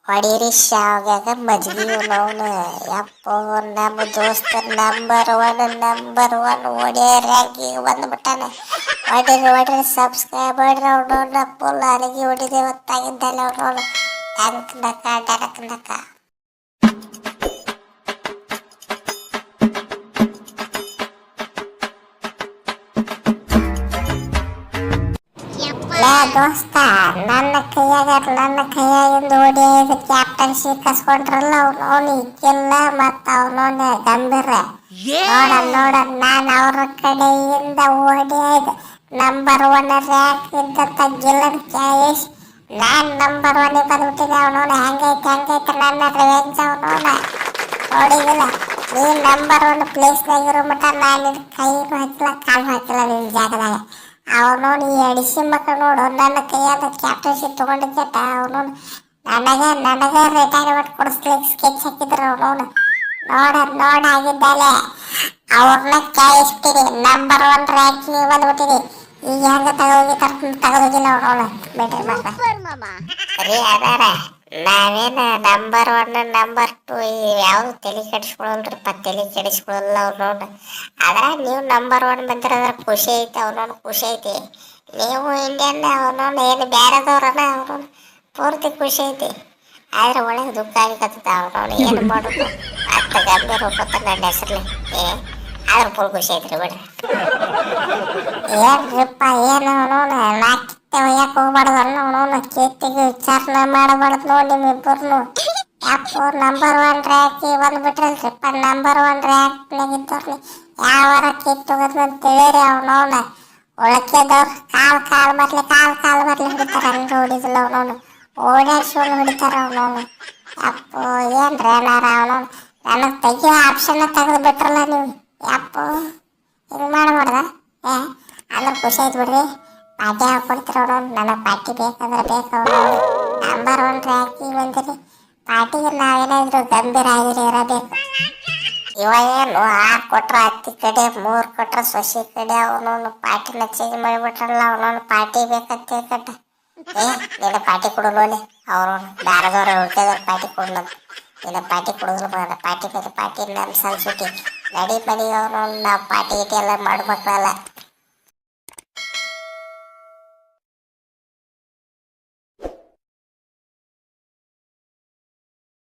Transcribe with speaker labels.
Speaker 1: ಹೊಡೀರಿ ಶಾವ್ಯಾಗ ಮಜ್ಗಿ ಅವನು ಯಪ್ಪೋ ನಮ್ಮ ದೋಸ್ತ ನಂಬರ್ ಒನ್ ಒಡಿಯ ರ್ಯಾಂಕಿಗೆ ಬಂದ್ಬಿಟ್ಟಾನೆ. ಹೊಡೀರಿ ಸಬ್ಸ್ಕ್ರೈಬ್ ಮಾಡ್ರಿ ಅವ್ನು ಫುಲ್ ಅರಗಿ ಹೊಡಿದೆ ಹೊತ್ತಾಗಿದ್ದಲ್ಲ ಅವ್ನು ಡರಕ್ ನಕ. ಲೇ ದೋಸ್ತ, ನನ್ನ ಕೈಯಾಗಿಂದ ಓಡಿ ಕ್ಯಾಪ್ಟನ್ಸಿ ಕಸ್ಕೊಂಡ್ರಲ್ಲ ಅವನು ಇಕ್ಕಿಲ್ಲ ಮತ್ತ ಅವನವನ ಗಂಭೀರ. ನೋಡ ನಾನು ಅವ್ರ ಕಡೆಯಿಂದ ಓಡಿ ನಂಬರ್ 1 ರ್ಯಾಂಕ್ ಇದ್ದಂತ ಗಿಲ್ಲನ್ ಕ್ಯಾಶ್ ನಾನ್ ನಂಬರ್ 1 ಬಂದ್ಬಿಟ್ಟಿದೆ. ಅವನವನ ಹೆಂಗೈತೆ ನನ್ನ ರಿವೆಂಜ್ ಅವನವನ ನೋಡಿದಿಲ್ಲ. ನೀ ನಂಬರ್ 1 ಪ್ಲೇಸ್ನಾಗಿರೋ ಮಟ್ಟ ನಾನು ಕೈಗೂ ಹಾಕಿಲ್ಲ ಕಾಲು ಹಾಕಿಲ್ಲ ನಿನ್ನ ಜಾಗದಾಗ. ಅವನೋನು ಈ ಅಡಿಸಿ ಮಕ್ಕಳು ನೋಡು ನನ್ನ ಕೈಯಾದ ಕ್ಯಾಪ್ಟನ್ಸಿ ತೊಗೊಂಡಿದ್ದಟ ಅವನು ನನಗೆ ರಿಟೈರ್ಮೆಂಟ್ ಕೊಡಿಸ್ಲಿಕ್ಕೆ ಸ್ಕೆಚ್ ಹಾಕಿದ್ರು ಅವನೋನು. ನೋಡ ಆಗಿದ್ದಾಲೆ ಅವ್ರನ್ನ ಕಾಯಿಸ್ತೀರಿ ನಂಬರ್ 1 ರ್ಯಾಂಕಿಗೆ ಬಂದ್ಬಿಟ್ಟಿರಿ. ಈಗ ಹೆಂಗ ತಗೋಗಿಲ್ಲ ಅವನೋನು ಬೇಟ್ರಿ ಮಕ್ಕಳ ಸರಿ ಅದಾರ. ನಾವೇನು ನಂಬರ್ 1 ನಂಬರ್ 2 ಯಾವುದು ತಲೆ ಕೆಡಿಸ್ಕೊಳ್ಳಲ್ಲ ಅವ್ನೋನು. ಆದ್ರೆ ನೀವು ನಂಬರ್ 1 ಬಂದಿರೋದ್ರ ಖುಷಿ ಐತೆ ಅವನೋನು ಖುಷಿ ಐತಿ. ನೀವು ಇಂಡಿಯನ್ ಅವನೋನು ಏನು ಬೇರೆದವ್ರನ ಅವನೋನು ಪೂರ್ತಿ ಖುಷಿ ಐತಿ. ಆದ್ರೆ ಒಳಗೆ ದುಃಖ ಆಗಿಕತ್ತ ಅವನೋನು ಏನು ಮಾಡೋದು ಅತ್ತ ಗಂಭೀರ ಹೋಗ್ಕೊತ ನನ್ನ ಹೆಸರಲ್ಲಿ ಆದ್ರೆ ಫುಲ್ ಖುಷಿ ಐತ್ರಿ ಬಿಡ್ರಿ. ಏನ್ರಿಪ್ಪ ಏನು ಅವನೋನು ನಾಕಿತ್ತೆ ಒಯ್ಯಕ್ಕೆ ಹೋಗ್ಬಾರ್ದು ಅಲ್ಲ ಅವನೋನು ಕೇತಿಗೆ ವಿಚಾರಣೆ ಮಾಡಬಾರ್ದು ನೋಡಿ ನಿಮ್ಮಿಬ್ಬರನ್ನು. ಯಾಕೋ ನಂಬರ್ 1 ರ್ಯಾಂಕಿಗೆ ಬಂದ್ಬಿಟ್ರಲ್ರಿಪ್ಪ. ನಂಬರ್ 1 ರ್ಯಾಂಕ್ನಾಗಿದ್ದವ್ರನ್ನ ಯಾವಾರ ಕಿತ್ತೋಗೋದು ಅಂತ ತಿಳಿರಿ ಅವನವನ ಒಳಕೆದವ್ರು ಕಾಲ್ ಬರ್ಲಿ ಹಿಡಿತಾರ. ಹಂಗೆ ಹೊಡಿದಿಲ್ಲ ಅವನವನು ಓಡಾಡ್ಸೋನು ಹಿಡಿತಾರ ಅವನವನು. ಅಪ್ಪೋ ಏನ್ರಿ ಏನಾರ ಅವನವನು ನನಗೆ ತೆಗಿಯೋ ಆಪ್ಷನ್ನ ತೆಗೆದು ಬಿಟ್ರಲ್ಲ ನೀವು. ಯಪ್ಪೋ ಹಿಂಗೆ ಮಾಡಬಾರ್ದ ಅಂದ್ರೆ ಖುಷಿ ಆಯ್ತು ಬಿಡ್ರಿ. ಪಾರ್ಟಿ ಹಾಕೊಡ್ತೀರ ಅವನವನು. ನನಗೆ ಪಾರ್ಟಿ ಬೇಕಾದ್ರೆ ಬೇಕು ಅವನವನು. ನಂಬರ್ 1 ರ್ಯಾಂಕಿಗೆ ಬಂದಿರಿ ಪಾರ್ಟಿಗೆ ನಾವೇನಾದ್ರು ಗಂಭೀರ ಆಗಿರಿ ಇರಬೇಕು. ಇವ ಏನು 6 ಕೊಟ್ರ ಅತ್ತಿ ಕಡೆ 3 ಕೊಟ್ರ ಸೊಸಿ ಕಡೆ ಅವನವನು ಪಾರ್ಟಿನ ಚೇಂಜ್ ಮಾಡಿಬಿಟ್ರಲ್ಲ ಅವನವನು. ಪಾರ್ಟಿ ಬೇಕಂತ ಕಟ್ಟ ನಿನ್ನ ಪಾರ್ಟಿ ಕೊಡೋಲ್ಲ ಅವನವನು ಬೇರೆದವ್ರು ಉಳ್ಕೆದವ್ರು ಪಾರ್ಟಿ ಕೊಡ್ಲಂತ. ನಿನ್ನ ಪಾರ್ಟಿ ಕೊಡೋದ್ರು ಬರೋಣ ಪಾರ್ಟಿ ನನ್ನ ಸಣ್ಣ ಸುಟ್ಟಿ ನಡಿ ಮನೆಗೆ ಅವನವನು ನಾವು ಪಾರ್ಟಿ ಗಿಟಿ ಎಲ್ಲ ಮಾಡ್ಬೇಕಲ್ಲ.